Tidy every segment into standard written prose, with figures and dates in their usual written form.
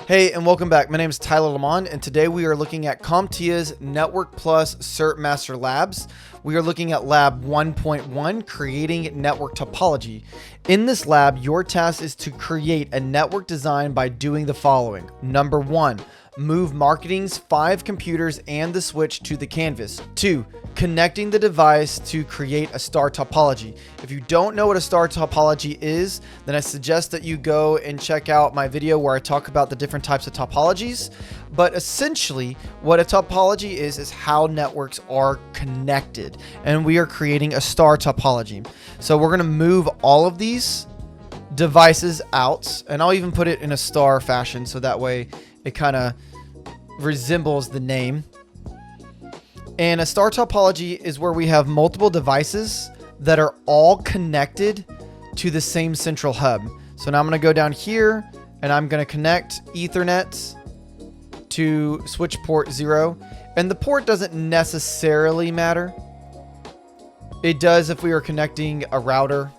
Hey, and welcome back. My name is Tyler Lemmond, and today we are looking at CompTIA's Network Plus CertMaster Labs. We are looking at Lab 1.1, Creating Network Topology. In this lab, your task is to create a network design by doing the following. Number 1, move marketing's 5 computers and the switch to the canvas. 2, connecting the device to create a star topology. If you don't know what a star topology is, then I suggest that you go and check out my video where I talk about the different types of topologies. But essentially, what a topology is how networks are connected. And we are creating a star topology. So we're going to move all of these devices out, and I'll even put it in a star fashion so that way it kind of resembles the name. And a star topology is where we have multiple devices that are all connected to the same central hub. So now I'm going to go down here and I'm going to connect Ethernet to switch port 0. And the port doesn't necessarily matter. It does if we are connecting a router,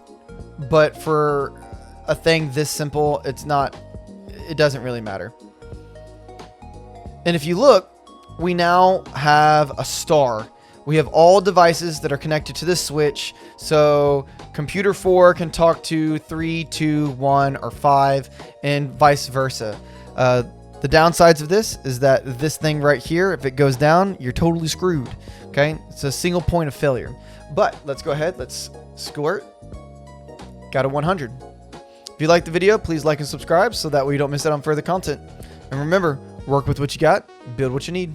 but for a thing this simple, it doesn't really matter. And if you look, we now have a star. We have all devices that are connected to this switch. So computer 4 can talk to 3, 2, 1, or 5, and vice versa. The downsides of this is that this thing right here, if it goes down, you're totally screwed. Okay, it's a single point of failure. But let's go ahead, let's score it. Got a 100. If you like the video, please like and subscribe so that way you don't miss out on further content. And remember, work with what you got, build what you need.